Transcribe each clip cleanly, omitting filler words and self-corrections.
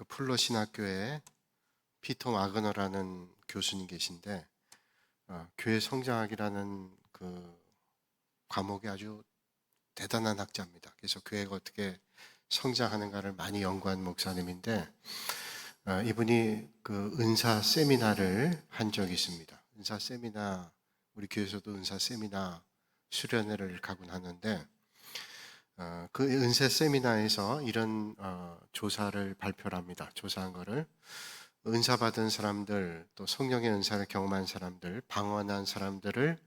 풀로 신학교에 피터 와그너라는 교수님 계신데 교회 성장학이라는 그 과목이 아주 대단한 학자입니다. 그래서 교회가 어떻게 성장하는가를 많이 연구한 목사님인데 이분이 그 은사 세미나를 한 적이 있습니다. 은사 세미나, 우리 교회에서도 은사 세미나 수련회를 가곤 하는데 그 은사 세미나에서 이런 조사를 발표를 합니다. 조사한 거를 은사 받은 사람들, 또 성령의 은사를 경험한 사람들, 방언한 사람들을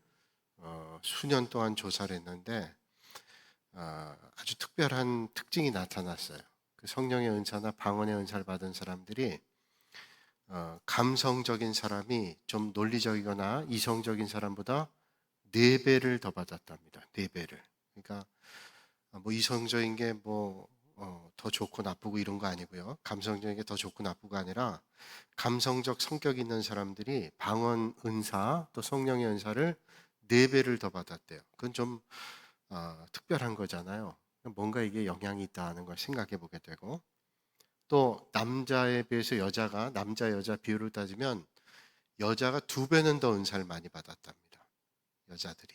수년 동안 조사를 했는데 아주 특별한 특징이 나타났어요. 그 성령의 은사나 방언의 은사를 받은 사람들이 감성적인 사람이 좀 논리적이거나 이성적인 사람보다 4배를 더 받았답니다. 4배를. 그러니까 뭐 이성적인 게 뭐 더 좋고 나쁘고 이런 거 아니고요. 감성적인 게 더 좋고 나쁘고 아니라 감성적 성격이 있는 사람들이 방언 은사 또 성령의 은사를 4배를 더 받았대요. 그건 좀 특별한 거잖아요. 뭔가 이게 영향이 있다는 걸 생각해 보게 되고, 또 남자에 비해서 여자가, 남자 여자 비율을 따지면 여자가 2배는 더 은사를 많이 받았답니다. 여자들이.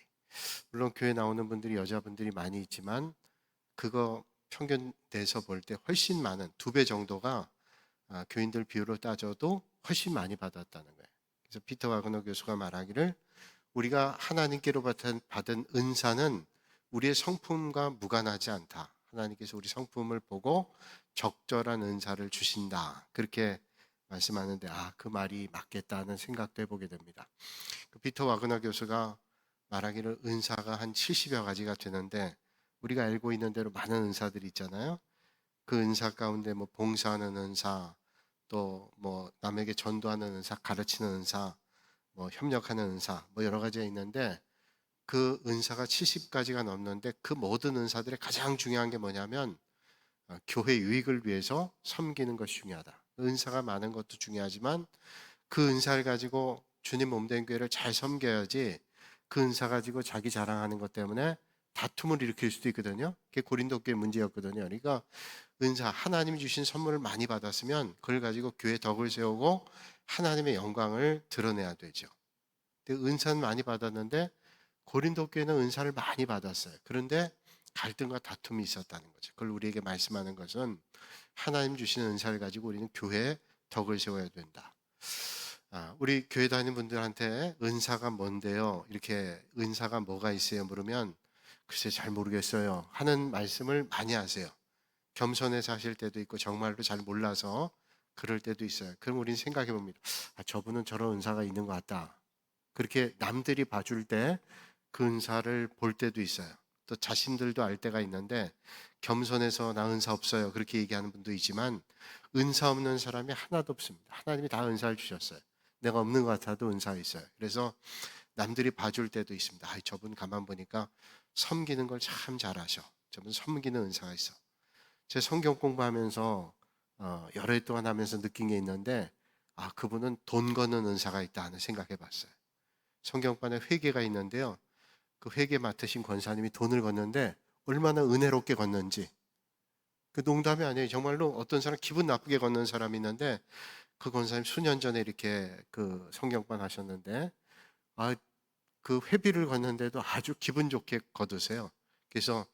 물론 교회 나오는 분들이 여자분들이 많이 있지만 그거 평균 내서 볼 때 훨씬 많은 2배 정도가 교인들 비율로 따져도 훨씬 많이 받았다는 거예요. 그래서 피터 와그너 교수가 말하기를 우리가 하나님께로 받은 은사는 우리의 성품과 무관하지 않다. 하나님께서 우리 성품을 보고 적절한 은사를 주신다. 그렇게 말씀하는데 그 말이 맞겠다는 생각도 해보게 됩니다. 그 피터 와그너 교수가 말하기를 은사가 한 70여 가지가 되는데 우리가 알고 있는 대로 많은 은사들이 있잖아요. 그 은사 가운데 뭐 봉사하는 은사, 또 뭐 남에게 전도하는 은사, 가르치는 은사, 뭐 협력하는 은사, 뭐 여러 가지가 있는데 그 은사가 70가지가 넘는데 그 모든 은사들의 가장 중요한 게 뭐냐면 교회 유익을 위해서 섬기는 것이 중요하다. 은사가 많은 것도 중요하지만 그 은사를 가지고 주님 몸된 교회를 잘 섬겨야지 그 은사 가지고 자기 자랑하는 것 때문에 다툼을 일으킬 수도 있거든요. 그게 고린도 교회 문제였거든요. 그러니까 은사, 하나님이 주신 선물을 많이 받았으면 그걸 가지고 교회 덕을 세우고 하나님의 영광을 드러내야 되죠. 근데 은사는 많이 받았는데 고린도 교회는 은사를 많이 받았어요. 그런데 갈등과 다툼이 있었다는 거죠. 그걸 우리에게 말씀하는 것은 하나님 주시는 은사를 가지고 우리는 교회에 덕을 세워야 된다. 우리 교회 다니는 분들한테 은사가 뭔데요? 이렇게 은사가 뭐가 있어요? 물으면 글쎄 잘 모르겠어요 하는 말씀을 많이 하세요. 겸손해서 하실 때도 있고 정말로 잘 몰라서 그럴 때도 있어요. 그럼 우리는 생각해 봅니다. 저분은 저런 은사가 있는 것 같다. 그렇게 남들이 봐줄 때 그 은사를 볼 때도 있어요. 또 자신들도 알 때가 있는데 겸손해서 나 은사 없어요 그렇게 얘기하는 분도 있지만 은사 없는 사람이 하나도 없습니다. 하나님이 다 은사를 주셨어요. 내가 없는 것 같아도 은사가 있어요. 그래서 남들이 봐줄 때도 있습니다. 저분 가만 보니까 섬기는 걸 참 잘하셔. 저분 섬기는 은사가 있어. 제 성경 공부하면서 여러 해 동안 하면서 느낀 게 있는데 그분은 돈 거는 은사가 있다 하는 생각해 봤어요. 성경반에 회계가 있는데요. 그 회계 맡으신 권사님이 돈을 걷는데 얼마나 은혜롭게 걷는지. 그 농담이 아니에요. 정말로 어떤 사람 기분 나쁘게 걷는 사람이 있는데 그 권사님 수년 전에 이렇게 그 성경반 하셨는데 그 회비를 걷는데도 아주 기분 좋게 걷으세요. 그래서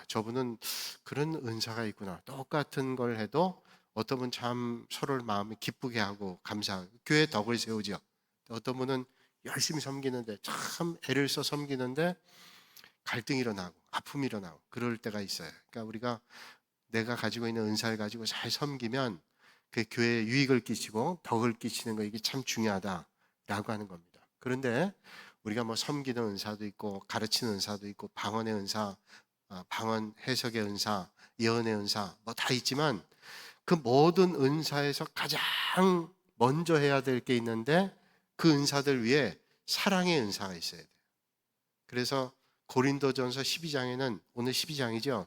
저분은 그런 은사가 있구나. 똑같은 걸 해도 어떤 분은 참 서로를 마음이 기쁘게 하고 감사하고 교회 덕을 세우죠. 어떤 분은 열심히 섬기는데 참 애를 써 섬기는데 갈등이 일어나고 아픔이 일어나고 그럴 때가 있어요. 그러니까 우리가 내가 가지고 있는 은사를 가지고 잘 섬기면 그 교회에 유익을 끼치고 덕을 끼치는 거 이게 참 중요하다라고 하는 겁니다. 그런데 우리가 뭐 섬기는 은사도 있고 가르치는 은사도 있고 방언의 은사, 방언 해석의 은사, 예언의 은사 뭐 다 있지만 그 모든 은사에서 가장 먼저 해야 될 게 있는데 그 은사들 위에 사랑의 은사가 있어야 돼요. 그래서 고린도전서 12장에는 오늘 12장이죠.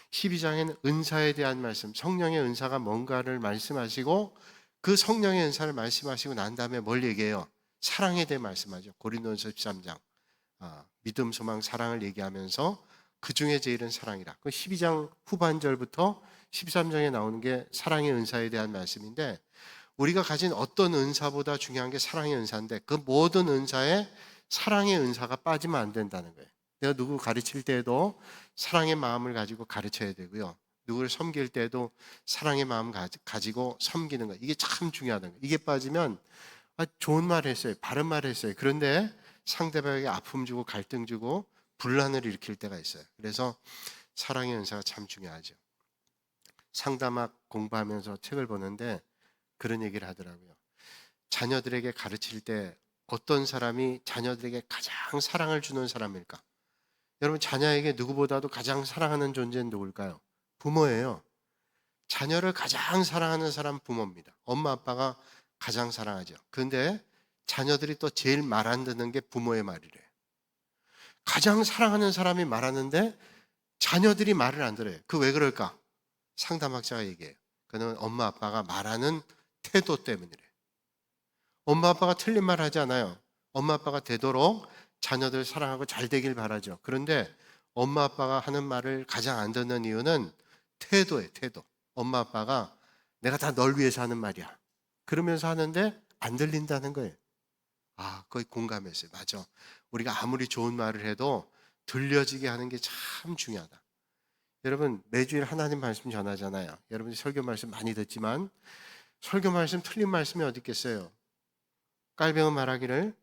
12장에는 은사에 대한 말씀, 성령의 은사가 뭔가를 말씀하시고 그 성령의 은사를 말씀하시고 난 다음에 뭘 얘기해요? 사랑에 대해 말씀하죠. 고린도전서 13장 믿음, 소망, 사랑을 얘기하면서 그 중에 제일은 사랑이라. 그 12장 후반절부터 13장에 나오는 게 사랑의 은사에 대한 말씀인데, 우리가 가진 어떤 은사보다 중요한 게 사랑의 은사인데, 그 모든 은사에 사랑의 은사가 빠지면 안 된다는 거예요. 내가 누구 가르칠 때에도 사랑의 마음을 가지고 가르쳐야 되고요. 누구를 섬길 때도 사랑의 마음 가지고 섬기는 거예요. 이게 참 중요하다는 거예요. 이게 빠지면 좋은 말 했어요. 바른 말 했어요. 그런데 상대방에게 아픔 주고 갈등 주고 분란을 일으킬 때가 있어요. 그래서 사랑의 은사가 참 중요하죠. 상담학 공부하면서 책을 보는데 그런 얘기를 하더라고요. 자녀들에게 가르칠 때 어떤 사람이 자녀들에게 가장 사랑을 주는 사람일까? 여러분, 자녀에게 누구보다도 가장 사랑하는 존재는 누굴까요? 부모예요. 자녀를 가장 사랑하는 사람 부모입니다. 엄마 아빠가 가장 사랑하죠. 그런데 자녀들이 또 제일 말 안 듣는 게 부모의 말이래요. 가장 사랑하는 사람이 말하는데 자녀들이 말을 안 들어요. 그 왜 그럴까? 상담학자가 얘기해요. 그는 엄마 아빠가 말하는 태도 때문이래요. 엄마 아빠가 틀린 말 하지 않아요. 엄마 아빠가 되도록 자녀들 사랑하고 잘 되길 바라죠. 그런데 엄마 아빠가 하는 말을 가장 안 듣는 이유는 태도예요. 태도. 엄마 아빠가 내가 다 널 위해서 하는 말이야 그러면서 하는데 안 들린다는 거예요. 거의 공감했어요. 맞아. 우리가 아무리 좋은 말을 해도 들려지게 하는 게 참 중요하다. 여러분, 매주일 하나님 말씀 전하잖아요. 여러분이 설교 말씀 많이 듣지만 설교 말씀 틀린 말씀이 어디 있겠어요? 깔병은 말하기를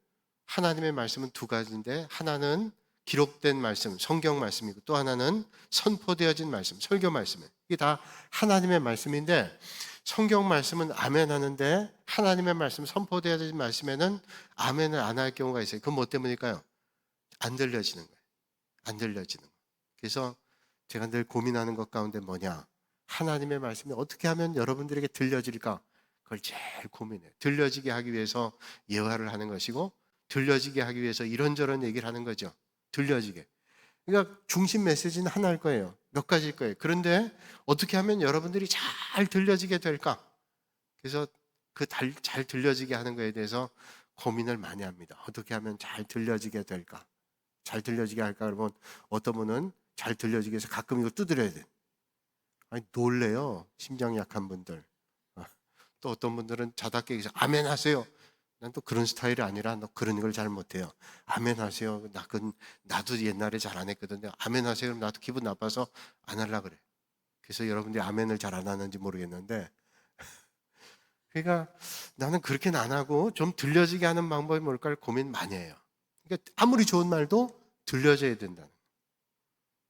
하나님의 말씀은 두 가지인데, 하나는 기록된 말씀, 성경 말씀이고, 또 하나는 선포되어진 말씀, 설교 말씀이에요. 이게 다 하나님의 말씀인데, 성경 말씀은 아멘 하는데 하나님의 말씀, 선포되어진 말씀에는 아멘을 안 할 경우가 있어요. 그건 뭐 때문일까요? 안 들려지는 거예요. 안 들려지는 거예요. 그래서 제가 늘 고민하는 것 가운데 뭐냐? 하나님의 말씀이 어떻게 하면 여러분들에게 들려질까? 그걸 제일 고민해요. 들려지게 하기 위해서 예화를 하는 것이고, 들려지게 하기 위해서 이런저런 얘기를 하는 거죠. 들려지게. 그러니까 중심 메시지는 하나일 거예요. 몇 가지일 거예요. 그런데 어떻게 하면 여러분들이 잘 들려지게 될까? 그래서 그 잘 들려지게 하는 거에 대해서 고민을 많이 합니다. 어떻게 하면 잘 들려지게 될까? 잘 들려지게 할까? 그러면 어떤 분은 잘 들려지기 위해서 가끔 이거 두드려야 돼. 놀래요. 심장 약한 분들. 또 어떤 분들은 자다 깨기서 아멘 하세요. 난 또 그런 스타일이 아니라 너 그런 걸 잘 못해요. 아멘 하세요. 나도 옛날에 잘 안 했거든요. 아멘 하세요. 그럼 나도 기분 나빠서 안 하려고 그래. 그래서 여러분들이 아멘을 잘 안 하는지 모르겠는데, 그러니까 나는 그렇게는 안 하고 좀 들려지게 하는 방법이 뭘까를 고민 많이 해요. 그러니까 아무리 좋은 말도 들려져야 된다는.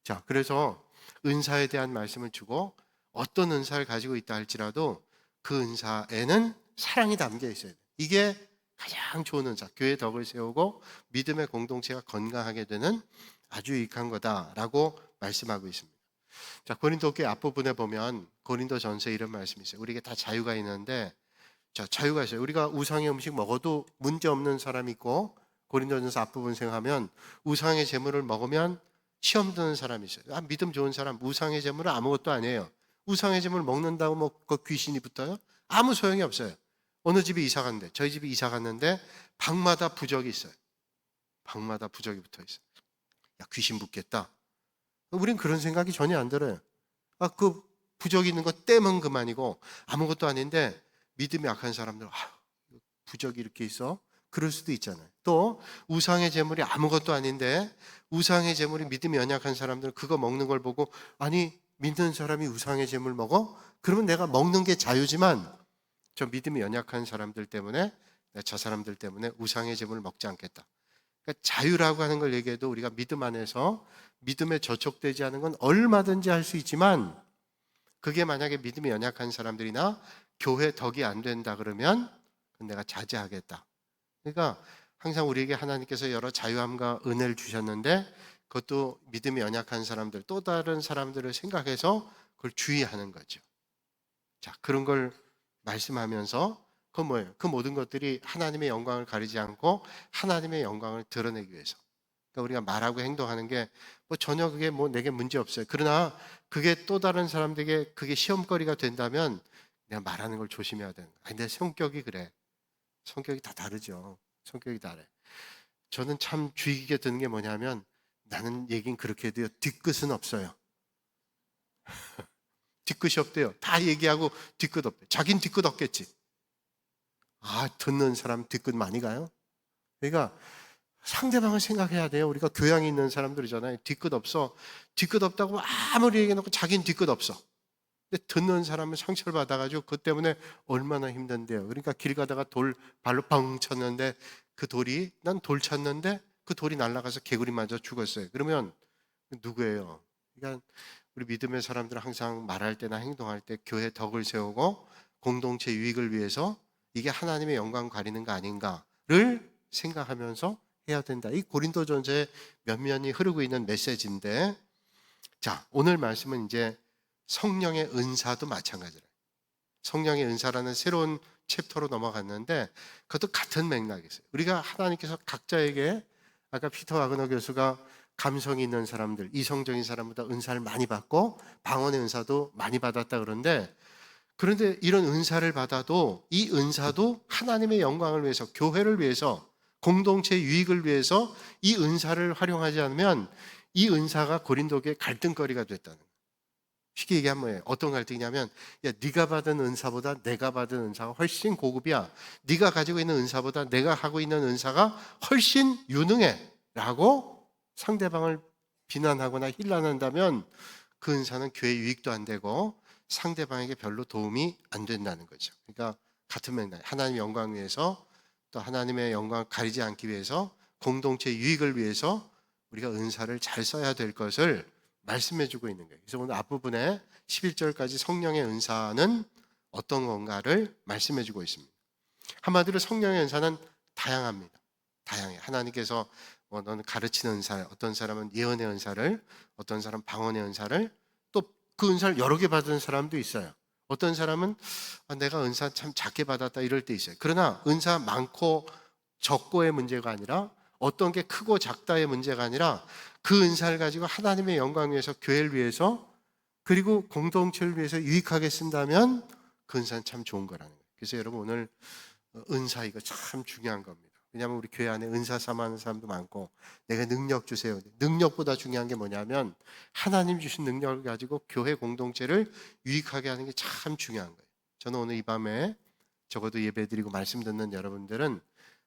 자, 그래서 은사에 대한 말씀을 주고, 어떤 은사를 가지고 있다 할지라도 그 은사에는 사랑이 담겨 있어야 돼요. 이게 가장 좋은 은사, 교회의 덕을 세우고 믿음의 공동체가 건강하게 되는 아주 유익한 거다라고 말씀하고 있습니다. 자, 고린도 교회 앞부분에 보면 고린도 전서에 이런 말씀이 있어요. 우리에게 다 자유가 있는데, 자, 자유가 있어요. 우리가 우상의 음식 먹어도 문제 없는 사람이 있고, 고린도전서 앞부분 생각하면 우상의 제물을 먹으면 시험 드는 사람이 있어요. 믿음 좋은 사람, 우상의 제물은 아무것도 아니에요. 우상의 제물 먹는다고 뭐 그 귀신이 붙어요? 아무 소용이 없어요. 어느 집에 이사 갔는데, 저희 집에 이사 갔는데 방마다 부적이 있어요. 방마다 부적이 붙어 있어요. 야, 귀신 붙겠다. 우린 그런 생각이 전혀 안 들어요. 그 부적 있는 거 떼면 그만이고 아무것도 아닌데, 믿음이 약한 사람들, 부적이 이렇게 있어? 그럴 수도 있잖아요. 또 우상의 제물이 아무것도 아닌데, 우상의 제물이 믿음이 연약한 사람들은 그거 먹는 걸 보고, 아니 믿는 사람이 우상의 제물 먹어? 그러면 내가 먹는 게 자유지만 저 믿음이 연약한 사람들 때문에, 저 사람들 때문에 우상의 제물을 먹지 않겠다. 그러니까 자유라고 하는 걸 얘기해도 우리가 믿음 안에서 믿음에 저촉되지 않은 건 얼마든지 할 수 있지만, 그게 만약에 믿음이 연약한 사람들이나 교회 덕이 안 된다 그러면 그건 내가 자제하겠다. 그러니까 항상 우리에게 하나님께서 여러 자유함과 은혜를 주셨는데, 그것도 믿음이 연약한 사람들, 또 다른 사람들을 생각해서 그걸 주의하는 거죠. 자, 그런 걸 말씀하면서 그건 뭐예요? 그 모든 것들이 하나님의 영광을 가리지 않고 하나님의 영광을 드러내기 위해서. 그러니까 우리가 말하고 행동하는 게 뭐 전혀 그게 뭐 내게 문제 없어요. 그러나 그게 또 다른 사람들에게 그게 시험거리가 된다면 내가 말하는 걸 조심해야 되는 거야. 내 성격이 그래. 성격이 다 다르죠. 성격이 다르. 저는 참 주의 깊게 드는 게 뭐냐면, 나는 얘긴 그렇게 해도요, 뒤끝은 없어요. 뒤끝이 없대요. 다 얘기하고 뒤끝 없대. 자긴 뒤끝 없겠지. 듣는 사람 뒤끝 많이 가요. 그러니까 상대방을 생각해야 돼요. 우리가 교양이 있는 사람들이잖아요. 뒤끝 없어. 뒤끝 없다고 아무리 얘기해놓고 자긴 뒤끝 없어. 근데 듣는 사람은 상처를 받아가지고 그것 때문에 얼마나 힘든데요. 그러니까 길 가다가 돌 발로 뻥 쳤는데 그 돌이, 난 돌 쳤는데 그 돌이 날아가서 개구리 맞아 죽었어요. 그러면 누구예요? 그러니까 우리 믿음의 사람들은 항상 말할 때나 행동할 때 교회 덕을 세우고 공동체 유익을 위해서 이게 하나님의 영광 가리는 거 아닌가를 생각하면서 해야 된다. 이 고린도전서에 면면이 흐르고 있는 메시지인데, 자, 오늘 말씀은 이제 성령의 은사도 마찬가지예요. 성령의 은사라는 새로운 챕터로 넘어갔는데 그것도 같은 맥락이 있어요. 우리가 하나님께서 각자에게, 아까 피터 와그너 교수가 감성이 있는 사람들, 이성적인 사람보다 은사를 많이 받고 방언의 은사도 많이 받았다 그런데 이런 은사를 받아도 이 은사도 하나님의 영광을 위해서, 교회를 위해서, 공동체 유익을 위해서 이 은사를 활용하지 않으면 이 은사가 고린도교의 갈등거리가 됐다는 거예요. 쉽게 얘기하면 뭐예요? 어떤 갈등이냐면, 야, 네가 받은 은사보다 내가 받은 은사가 훨씬 고급이야. 네가 가지고 있는 은사보다 내가 하고 있는 은사가 훨씬 유능해 라고 상대방을 비난하거나 힐난한다면 그 은사는 교회 유익도 안 되고 상대방에게 별로 도움이 안 된다는 거죠. 그러니까 같은 맥락, 하나님의 영광을 위해서, 또 하나님의 영광을 가리지 않기 위해서, 공동체 유익을 위해서 우리가 은사를 잘 써야 될 것을 말씀해 주고 있는 거예요. 그래서 오늘 앞부분에 11절까지 성령의 은사는 어떤 건가를 말씀해 주고 있습니다. 한마디로 성령의 은사는 다양합니다. 다양해요. 하나님께서 너는 가르치는 은사를, 어떤 사람은 예언의 은사를, 어떤 사람은 방언의 은사를, 또 그 은사를 여러 개 받은 사람도 있어요. 어떤 사람은 내가 은사 참 작게 받았다 이럴 때 있어요. 그러나 은사 많고 적고의 문제가 아니라, 어떤 게 크고 작다의 문제가 아니라 그 은사를 가지고 하나님의 영광을 위해서, 교회를 위해서, 그리고 공동체를 위해서 유익하게 쓴다면 그 은사는 참 좋은 거라는 거예요. 그래서 여러분 오늘 은사, 이거 참 중요한 겁니다. 왜냐하면 우리 교회 안에 은사 삼아하는 사람도 많고, 내가 능력 주세요. 능력보다 중요한 게 뭐냐면 하나님 주신 능력을 가지고 교회 공동체를 유익하게 하는 게 참 중요한 거예요. 저는 오늘 이 밤에 적어도 예배드리고 말씀 듣는 여러분들은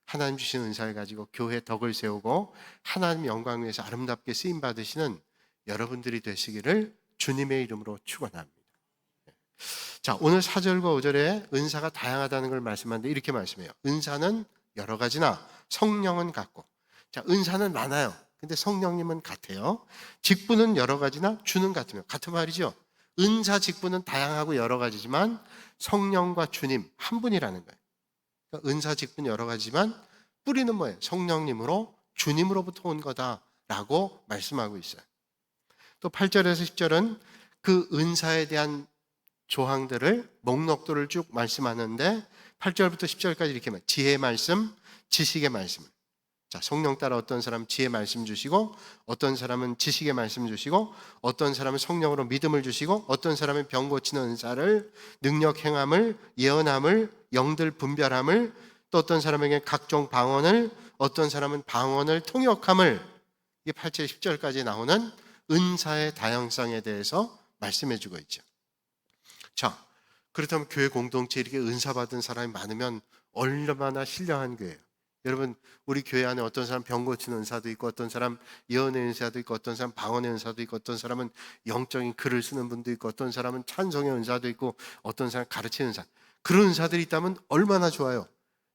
하나님 주신 은사를 가지고 교회 덕을 세우고 하나님 영광 위해서 아름답게 쓰임 받으시는 여러분들이 되시기를 주님의 이름으로 축원합니다. 자, 오늘 4절과 5절에 은사가 다양하다는 걸 말씀하는데 이렇게 말씀해요. 은사는 여러 가지나 성령은 같고. 자, 은사는 많아요. 근데 성령님은 같아요. 직분은 여러 가지나 주는 같으며. 같은 말이죠. 은사 직분은 다양하고 여러 가지지만 성령과 주님 한 분이라는 거예요. 그러니까 은사 직분 여러 가지지만 뿌리는 뭐예요? 성령님으로, 주님으로부터 온 거다라고 말씀하고 있어요. 또 8절에서 10절은 그 은사에 대한 조항들을, 목록들을 쭉 말씀하는데 8절부터 10절까지 이렇게 말해요. 지혜의 말씀, 지식의 말씀. 자, 성령 따라 어떤 사람은 지혜의 말씀 주시고, 어떤 사람은 지식의 말씀 주시고, 어떤 사람은 성령으로 믿음을 주시고, 어떤 사람은 병 고치는 은사를, 능력 행함을, 예언함을, 영들 분별함을, 또 어떤 사람에게 각종 방언을, 어떤 사람은 방언을 통역함을. 이게 8절 10절까지 나오는 은사의 다양성에 대해서 말씀해 주고 있죠. 자, 그렇다면 교회 공동체에 이렇게 은사 받은 사람이 많으면 얼마나 신령한 교회예요. 여러분, 우리 교회 안에 어떤 사람 병 고치는 은사도 있고, 어떤 사람 예언의 은사도 있고, 어떤 사람 방언의 은사도 있고, 어떤 사람은 영적인 글을 쓰는 분도 있고, 어떤 사람은 찬송의 은사도 있고, 어떤 사람 가르치는 은사. 그런 은사들이 있다면 얼마나 좋아요.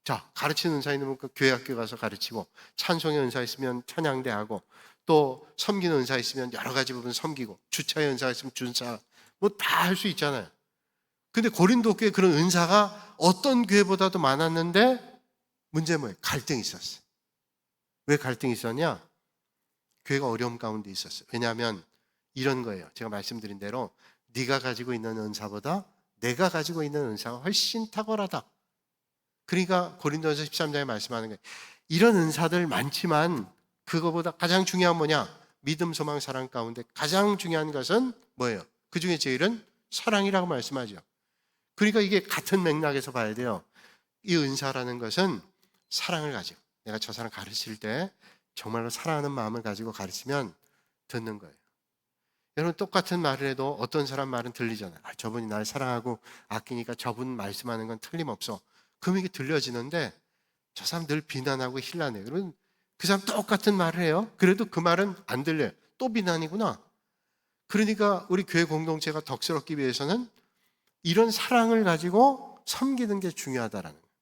자, 가르치는 은사 있는 분 교회 학교 가서 가르치고, 찬송의 은사 있으면 찬양대 하고, 또 섬기는 은사 있으면 여러 가지 부분 섬기고, 주차의 은사 있으면 준사, 뭐 다 할 수 있잖아요. 근데 고린도 교회 그런 은사가 어떤 교회보다도 많았는데 문제는 뭐예요? 갈등이 있었어요. 왜 갈등이 있었냐? 교회가 어려움 가운데 있었어요. 왜냐하면 이런 거예요. 제가 말씀드린 대로 네가 가지고 있는 은사보다 내가 가지고 있는 은사가 훨씬 탁월하다. 그러니까 고린도전서 13장에 말씀하는 거예요. 이런 은사들 많지만 그거보다 가장 중요한 뭐냐? 믿음, 소망, 사랑 가운데 가장 중요한 것은 뭐예요? 그 중에 제일은 사랑이라고 말씀하죠. 그러니까 이게 같은 맥락에서 봐야 돼요. 이 은사라는 것은 사랑을 가지고, 내가 저 사람 가르칠 때 정말로 사랑하는 마음을 가지고 가르치면 듣는 거예요. 여러분 똑같은 말을 해도 어떤 사람 말은 들리잖아요. 저분이 날 사랑하고 아끼니까 저분 말씀하는 건 틀림없어. 그럼 이게 들려지는데 저 사람 늘 비난하고 힐나네요. 그러면 그 사람 똑같은 말을 해요. 그래도 그 말은 안 들려요. 또 비난이구나. 그러니까 우리 교회 공동체가 덕스럽기 위해서는 이런 사랑을 가지고 섬기는 게 중요하다라는 거예요.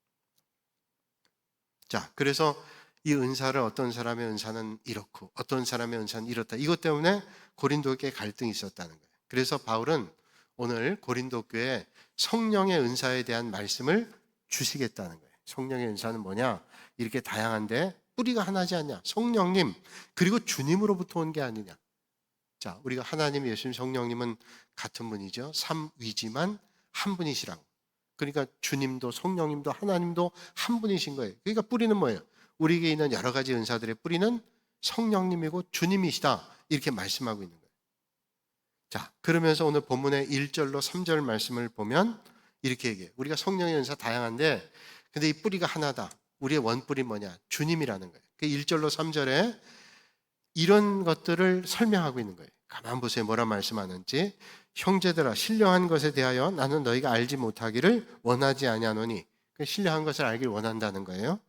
자, 그래서 이 은사를 어떤 사람의 은사는 이렇고 어떤 사람의 은사는 이렇다. 이것 때문에 고린도 교회에 갈등이 있었다는 거예요. 그래서 바울은 오늘 고린도 교회에 성령의 은사에 대한 말씀을 주시겠다는 거예요. 성령의 은사는 뭐냐? 이렇게 다양한데 뿌리가 하나지 않냐? 성령님 그리고 주님으로부터 온 게 아니냐? 자, 우리가 하나님, 예수님, 성령님은 같은 분이죠. 삼위지만 한 분이시라고. 그러니까 주님도 성령님도 하나님도 한 분이신 거예요. 그러니까 뿌리는 뭐예요? 우리에게 있는 여러 가지 은사들의 뿌리는 성령님이고 주님이시다. 이렇게 말씀하고 있는 거예요. 자, 그러면서 오늘 본문의 1절로 3절 말씀을 보면 이렇게 얘기해요. 우리가 성령의 은사 다양한데 근데 이 뿌리가 하나다. 우리의 원뿌리 뭐냐? 주님이라는 거예요. 그 1절로 3절에 이런 것들을 설명하고 있는 거예요. 가만 보세요. 뭐라 말씀하는지. 형제들아 신령한 것에 대하여 나는 너희가 알지 못하기를 원하지 아니하노니. 신령한 것을 알길 원한다는 거예요.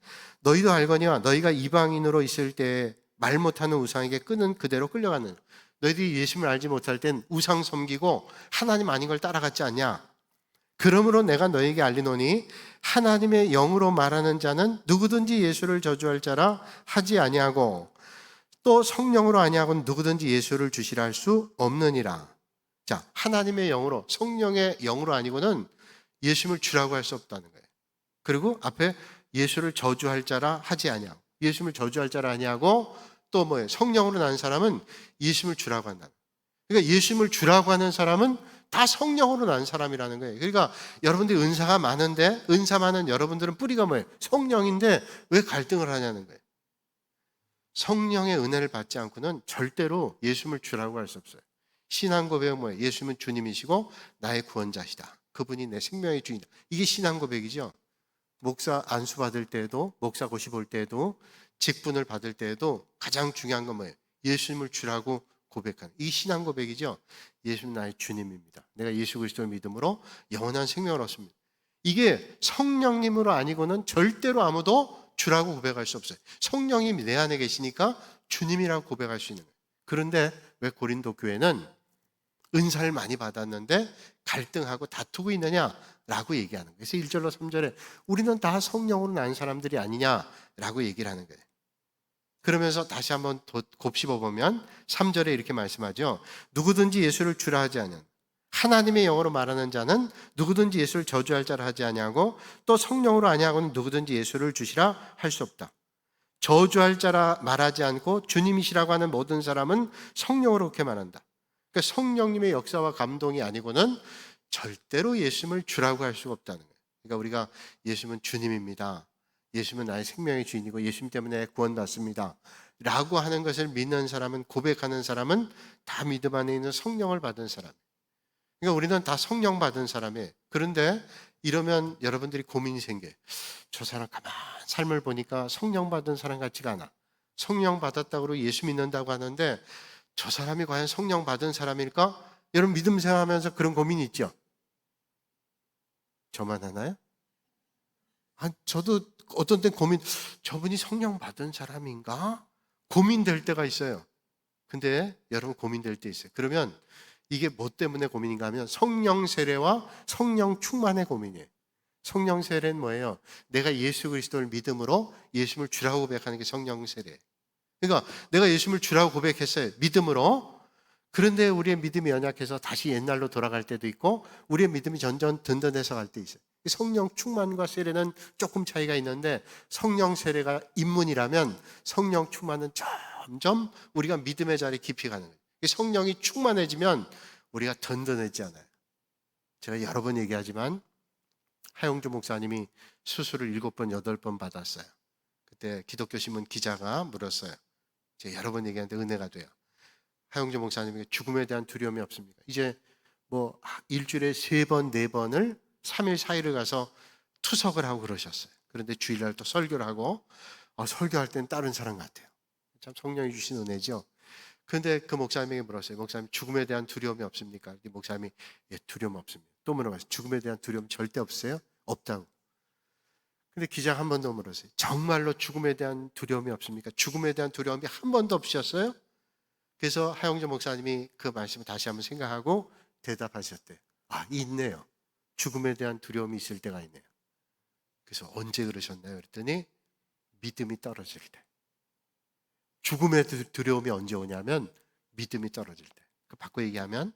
너희도 알거니와 너희가 이방인으로 있을 때 말 못하는 우상에게 끄는 그대로 끌려가는. 너희들이 예수님을 알지 못할 땐 우상 섬기고 하나님 아닌 걸 따라갔지 않냐. 그러므로 내가 너희에게 알리노니 하나님의 영으로 말하는 자는 누구든지 예수를 저주할 자라 하지 아니하고 또 성령으로 아니하고는 누구든지 예수를 주시라 할 수 없느니라. 자, 하나님의 영으로 성령의 영으로 아니고는 예수님을 주라고 할 수 없다는 거예요. 그리고 앞에 예수를 저주할 자라 하지 아니하고 예수님을 저주할 자라 아니하고 또 뭐예요? 성령으로 난 사람은 예수님을 주라고 한다. 그러니까 예수님을 주라고 하는 사람은 다 성령으로 난 사람이라는 거예요. 그러니까 여러분들이 은사가 많은데 은사 많은 여러분들은 뿌리가 뭐예요? 성령인데 왜 갈등을 하냐는 거예요. 성령의 은혜를 받지 않고는 절대로 예수님을 주라고 할 수 없어요. 신앙 고백은 뭐예요? 예수님은 주님이시고 나의 구원자시다. 그분이 내 생명의 주인이다. 이게 신앙 고백이죠. 목사 안수 받을 때에도 목사 고시 볼 때에도 직분을 받을 때에도 가장 중요한 건 뭐예요? 예수님을 주라고 고백하는 이 신앙 고백이죠. 예수님 나의 주님입니다. 내가 예수 그리스도를 믿음으로 영원한 생명을 얻습니다. 이게 성령님으로 아니고는 절대로 아무도 주라고 고백할 수 없어요. 성령님이 내 안에 계시니까 주님이라고 고백할 수 있는 거예요. 그런데 왜 고린도 교회는 은사를 많이 받았는데 갈등하고 다투고 있느냐라고 얘기하는 거예요. 그래서 1절로 3절에 우리는 다 성령으로 난 사람들이 아니냐라고 얘기를 하는 거예요. 그러면서 다시 한번 곱씹어보면 3절에 이렇게 말씀하죠. 누구든지 예수를 주라 하지 않은 하나님의 영으로 말하는 자는 누구든지 예수를 저주할 자라 하지 아니하고 또 성령으로 아니하고는 누구든지 예수를 주시라 할 수 없다. 저주할 자라 말하지 않고 주님이시라고 하는 모든 사람은 성령으로 그렇게 말한다. 그러니까 성령님의 역사와 감동이 아니고는 절대로 예수님을 주라고 할 수가 없다는 거예요. 그러니까 우리가 예수님은 주님입니다. 예수님은 나의 생명의 주인이고 예수님 때문에 구원받습니다. 라고 하는 것을 믿는 사람은 고백하는 사람은 다 믿음 안에 있는 성령을 받은 사람. 그러니까 우리는 다 성령 받은 사람이에요. 그런데 이러면 여러분들이 고민이 생겨요. 저 사람 가만 삶을 보니까 성령 받은 사람 같지가 않아. 성령 받았다고 예수 믿는다고 하는데 저 사람이 과연 성령 받은 사람일까? 여러분 믿음 생활하면서 그런 고민이 있죠? 저만 하나요? 저도 어떤 때 저분이 성령 받은 사람인가? 고민될 때가 있어요. 근데 여러분 고민될 때 있어요. 그러면 이게 뭐 때문에 고민인가 하면 성령 세례와 성령 충만의 고민이에요. 성령 세례는 뭐예요? 내가 예수 그리스도를 믿음으로 예수님을 주라고 고백하는 게 성령 세례예요. 그러니까 내가 예수님을 주라고 고백했어요. 믿음으로. 그런데 우리의 믿음이 연약해서 다시 옛날로 돌아갈 때도 있고 우리의 믿음이 점점 든든해서 갈 때 있어요. 성령 충만과 세례는 조금 차이가 있는데 성령 세례가 입문이라면 성령 충만은 점점 우리가 믿음의 자리에 깊이 가는 거예요. 성령이 충만해지면 우리가 든든해지잖아요. 제가 여러 번 얘기하지만 하용주 목사님이 수술을 7번, 8번 받았어요. 그때 기독교 신문 기자가 물었어요. 제가 여러 번 얘기하는데 은혜가 돼요. 하용주 목사님에게 죽음에 대한 두려움이 없습니까? 이제 뭐 일주일에 3번, 4번을 3일, 4일을 가서 투석을 하고 그러셨어요. 그런데 주일날 또 설교를 하고 설교할 때는 다른 사람 같아요. 참 성령이 주신 은혜죠. 근데 그 목사님에게 물었어요. 목사님, 죽음에 대한 두려움이 없습니까? 목사님이 예, 두려움 없습니다. 또 물어봤어요. 죽음에 대한 두려움 절대 없어요? 없다고. 근데 기자가 한 번 더 물었어요. 정말로 죽음에 대한 두려움이 없습니까? 죽음에 대한 두려움이 한 번도 없으셨어요? 그래서 하용조 목사님이 그 말씀을 다시 한번 생각하고 대답하셨대요. 아, 있네요. 죽음에 대한 두려움이 있을 때가 있네요. 그래서 언제 그러셨나요? 그랬더니 믿음이 떨어질 때. 죽음의 두려움이 언제 오냐면 믿음이 떨어질 때. 바꿔 얘기하면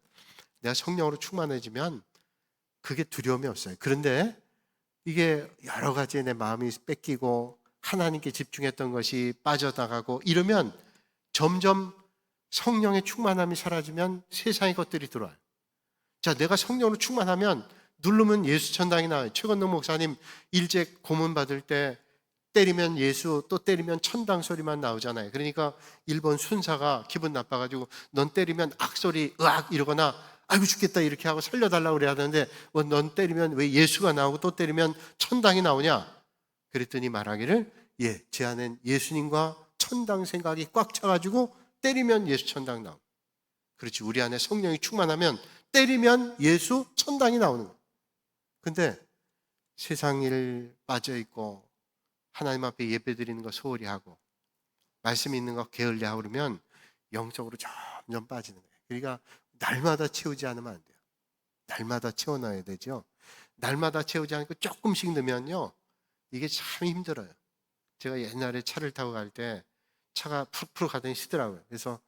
내가 성령으로 충만해지면 그게 두려움이 없어요. 그런데 이게 여러 가지 내 마음이 뺏기고 하나님께 집중했던 것이 빠져나가고 이러면 점점 성령의 충만함이 사라지면 세상의 것들이 들어와요. 자, 내가 성령으로 충만하면 누르면 예수 천당이 나와요. 최건동 목사님 일제 고문 받을 때 때리면 예수, 또 때리면 천당 소리만 나오잖아요. 그러니까 일본 순사가 기분 나빠가지고 넌 때리면 악소리 으악 이러거나 아이고 죽겠다 이렇게 하고 살려달라고 그래야 하는데 넌 때리면 왜 예수가 나오고 또 때리면 천당이 나오냐? 그랬더니 말하기를 예, 제 안엔 예수님과 천당 생각이 꽉 차가지고 때리면 예수 천당 나오고 그렇지, 우리 안에 성령이 충만하면 때리면 예수 천당이 나오는 거예요. 근데 세상 일 빠져있고 하나님 앞에 예배 드리는 거 소홀히 하고 말씀 있는 거 게을리 하고 그러면 영적으로 점점 빠지는 거예요. 그러니까 날마다 채우지 않으면 안 돼요. 날마다 채워놔야 되죠. 날마다 채우지 않고 조금씩 넣으면요 이게 참 힘들어요. 제가 옛날에 차를 타고 갈 때 차가 푸르푸르 가더니 쉬더라고요. 그래서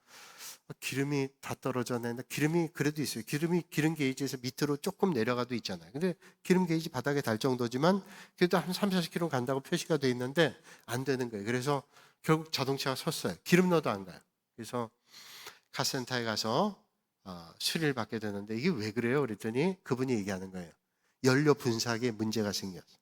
기름이 다 떨어졌네. 기름이 그래도 있어요. 기름 게이지에서 밑으로 조금 내려가도 있잖아요. 근데 기름 게이지 바닥에 달 정도지만 그래도 한 3, 40km 간다고 표시가 돼 있는데 안 되는 거예요. 그래서 결국 자동차가 섰어요. 기름 넣어도 안 가요. 그래서 카센터에 가서 수리를 받게 되는데 이게 왜 그래요? 그랬더니 그분이 얘기하는 거예요. 연료 분사기에 문제가 생겼어요.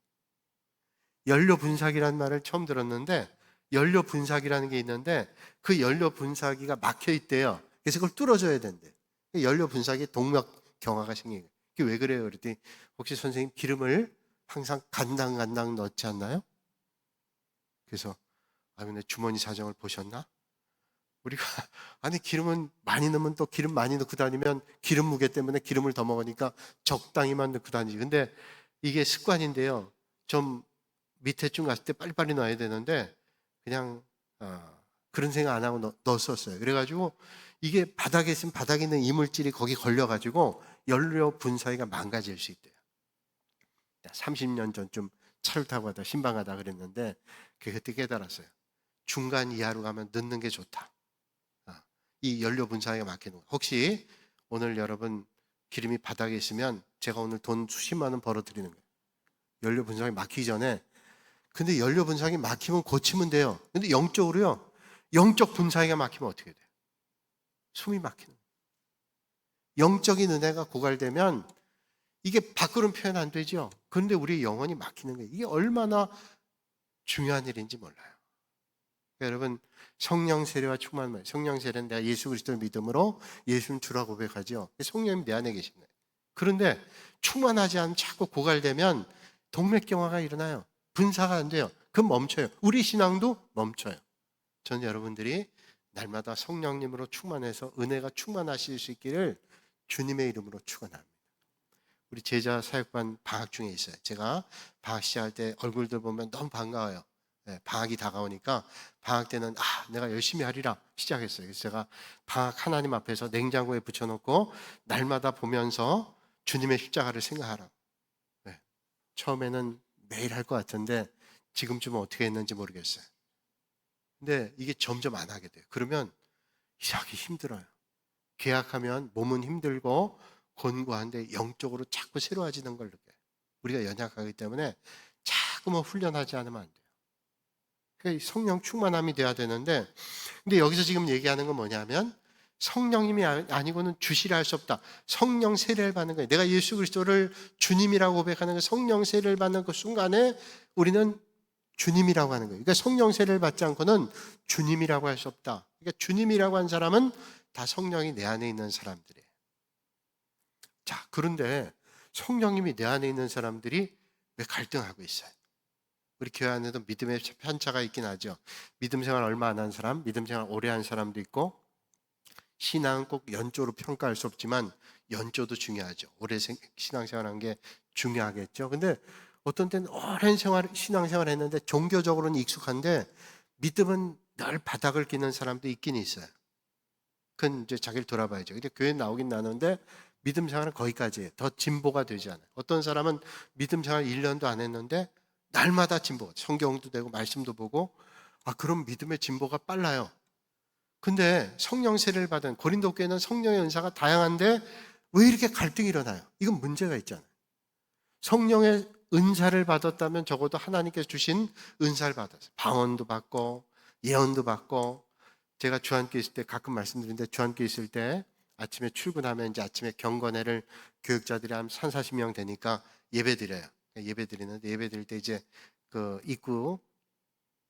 연료 분사기라는 말을 처음 들었는데 연료 분사기라는 게 있는데 그 연료 분사기가 막혀 있대요. 그래서 그걸 뚫어줘야 된대. 연료 분사기에 동맥 경화가 생긴 거예요. 그게 왜 그래요? 그랬더니 혹시 선생님 기름을 항상 간당 넣지 않나요? 그래서 근데 주머니 사정을 보셨나? 우리가 아니 기름은 많이 넣으면 또 기름 많이 넣고 다니면 기름 무게 때문에 기름을 더 먹으니까 적당히만 넣고 다니지. 근데 이게 습관인데요. 좀 밑에 쭉 갔을 때 빨리빨리 넣어야 되는데 그냥 그런 생각 안 하고 넣었었어요. 그래가지고 이게 바닥에 있으면 바닥에 있는 이물질이 거기 걸려가지고 연료 분사기가 망가질 수 있대요. 30년 전쯤 차를 타고 가다 신방하다 그랬는데 그때 깨달았어요. 중간 이하로 가면 넣는 게 좋다. 이 연료 분사기가 막히는 거. 혹시 오늘 여러분 기름이 바닥에 있으면 제가 오늘 돈 수십만 원 벌어 드리는 거예요. 연료 분사기 막히기 전에. 근데 연료 분사기 막히면 고치면 돼요. 근데 영적으로요. 영적 분사기가 막히면 어떻게 돼요? 숨이 막히는 거예요. 영적인 은혜가 고갈되면 이게 밖으로는 표현 안 되죠. 그런데 우리 영혼이 막히는 거예요. 이게 얼마나 중요한 일인지 몰라요. 여러분 성령 세례와 충만함, 성령 세례는 내가 예수 그리스도를 믿음으로 예수는 주라 고백하죠. 성령님 내 안에 계신 거예요. 그런데 충만하지 않으면 자꾸 고갈되면 동맥경화가 일어나요. 분사가 안 돼요. 그럼 멈춰요. 우리 신앙도 멈춰요. 저는 여러분들이 날마다 성령님으로 충만해서 은혜가 충만하실 수 있기를 주님의 이름으로 축원합니다. 우리 제자 사역반 방학 중에 있어요. 제가 방학 시작할 때 얼굴들 보면 너무 반가워요. 네, 방학이 다가오니까 방학 때는 내가 열심히 하리라 시작했어요. 그래서 제가 방학 하나님 앞에서 냉장고에 붙여놓고 날마다 보면서 주님의 십자가를 생각하라고. 네, 처음에는 매일 할 것 같은데 지금쯤은 어떻게 했는지 모르겠어요. 근데 이게 점점 안 하게 돼요. 그러면 이상하게 힘들어요. 계약하면 몸은 힘들고 곤고한데 영적으로 자꾸 새로워지는 걸 느껴요. 우리가 연약하기 때문에 자꾸만 훈련하지 않으면 안 돼요. 그러니까 성령 충만함이 돼야 되는데, 근데 여기서 지금 얘기하는 건 뭐냐면 성령님이 아니고는 주시라 할 수 없다. 성령 세례를 받는 거예요. 내가 예수 그리스도를 주님이라고 고백하는 거, 성령 세례를 받는 그 순간에 우리는 주님이라고 하는 거예요. 그러니까 성령 세례를 받지 않고는 주님이라고 할 수 없다. 그러니까 주님이라고 한 사람은 다 성령이 내 안에 있는 사람들이에요. 자, 그런데 성령님이 내 안에 있는 사람들이 왜 갈등하고 있어요? 우리 교회 안에도 믿음의 편차가 있긴 하죠. 믿음 생활 얼마 안 한 사람, 믿음 생활 오래 한 사람도 있고 신앙은 꼭 연조로 평가할 수 없지만 연조도 중요하죠. 오래 신앙생활한 게 중요하겠죠. 근데 어떤 때는 오랜 신앙생활 했는데 종교적으로는 익숙한데 믿음은 늘 바닥을 끼는 사람도 있긴 있어요. 그건 이제 자기를 돌아봐야죠. 근데 교회 나오긴 나는데 믿음 생활은 거기까지예요. 더 진보가 되지 않아요. 어떤 사람은 믿음 생활 1년도 안 했는데 날마다 진보, 성경도 되고 말씀도 보고 그럼 믿음의 진보가 빨라요. 근데 성령 세례를 받은 고린도 교회는 성령의 은사가 다양한데 왜 이렇게 갈등이 일어나요? 이건 문제가 있잖아요. 성령의 은사를 받았다면 적어도 하나님께서 주신 은사를 받았어요. 방언도 받고 예언도 받고 제가 주한교회 있을 때 가끔 말씀드리는데 주한교회 있을 때 아침에 출근하면 이제 아침에 경건회를 교육자들이 한 30-40명 되니까 예배 드려요. 예배 드리는데 예배 드릴 때 이제 그 입구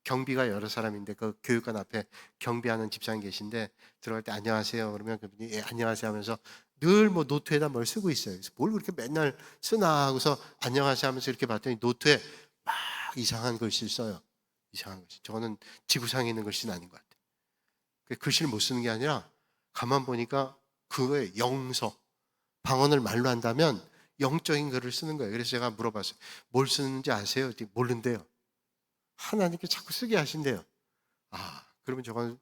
경비가 여러 사람인데 그 교육관 앞에 경비하는 집사님 계신데 들어갈 때 안녕하세요 그러면 그분이 예, 안녕하세요 하면서 늘 뭐 노트에다 뭘 쓰고 있어요. 그래서 뭘 그렇게 맨날 쓰나 하고서 안녕하세요 하면서 이렇게 봤더니 노트에 막 이상한 글씨를 써요. 이상한 글씨. 저거는 지구상에 있는 글씨는 아닌 것 같아요. 그 글씨를 못 쓰는 게 아니라 가만 보니까 그거에 영서, 방언을 말로 한다면 영적인 글을 쓰는 거예요. 그래서 제가 물어봤어요. 뭘 쓰는지 아세요? 모른대요. 하나님께 자꾸 쓰게 하신대요. 그러면 저건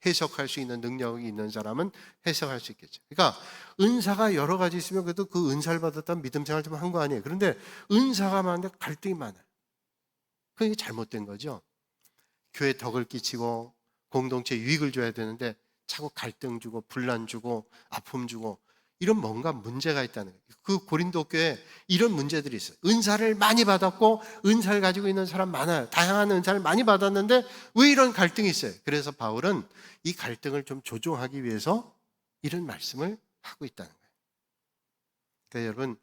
해석할 수 있는 능력이 있는 사람은 해석할 수 있겠죠. 그러니까 은사가 여러 가지 있으면 그래도 그 은사를 받았다면 믿음 생활 좀 한 거 아니에요. 그런데 은사가 많은데 갈등이 많아요. 그게 잘못된 거죠. 교회 덕을 끼치고 공동체 유익을 줘야 되는데 자꾸 갈등 주고 분란 주고 아픔 주고 이런 뭔가 문제가 있다는 거예요. 그 고린도 교회에 이런 문제들이 있어요. 은사를 많이 받았고 은사를 가지고 있는 사람 많아요. 다양한 은사를 많이 받았는데 왜 이런 갈등이 있어요? 그래서 바울은 이 갈등을 좀 조정하기 위해서 이런 말씀을 하고 있다는 거예요. 그러니까 여러분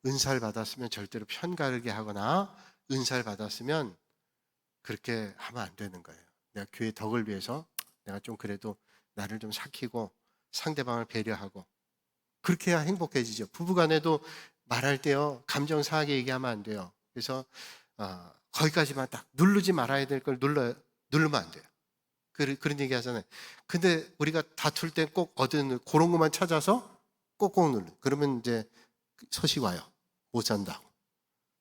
은사를 받았으면 절대로 편가르게 하거나 은사를 받았으면 그렇게 하면 안 되는 거예요. 내가 교회 덕을 위해서 내가 좀 그래도 나를 좀 삭히고 상대방을 배려하고 그렇게 해야 행복해지죠. 부부간에도 말할 때요 감정 상하게 얘기하면 안 돼요. 그래서 거기까지만 딱 누르지 말아야 될 걸 누르면 안 돼요. 그런 얘기 하잖아요. 근데 우리가 다툴 때 꼭 얻은 그런 것만 찾아서 꼭꼭 누르. 그러면 이제 소식 와요. 못 산다고.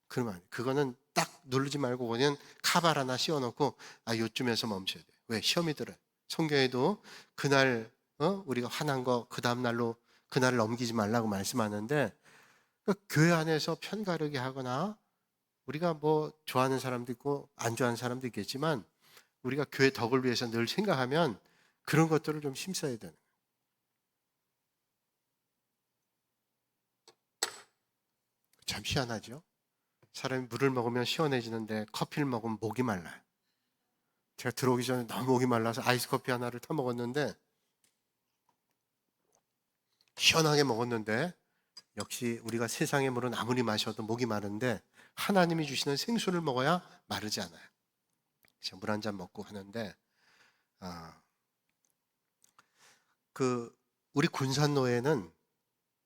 그러면 그거는 딱 누르지 말고 그냥 카발 하나 씌워놓고 요쯤에서 멈춰야 돼요. 왜? 시험이 들어요. 성경에도 그날 우리가 화난 거 그 다음날로 그날을 넘기지 말라고 말씀하는데 그러니까 교회 안에서 편가르게 하거나 우리가 뭐 좋아하는 사람도 있고 안 좋아하는 사람도 있겠지만 우리가 교회 덕을 위해서 늘 생각하면 그런 것들을 좀 힘써야 되는 거예요. 참 희한하죠? 사람이 물을 먹으면 시원해지는데 커피를 먹으면 목이 말라요. 제가 들어오기 전에 너무 목이 말라서 아이스 커피 하나를 타 먹었는데 시원하게 먹었는데 역시 우리가 세상의 물은 아무리 마셔도 목이 마른데 하나님이 주시는 생수를 먹어야 마르지 않아요. 제가 물 한 잔 먹고 하는데 그 우리 군산노예는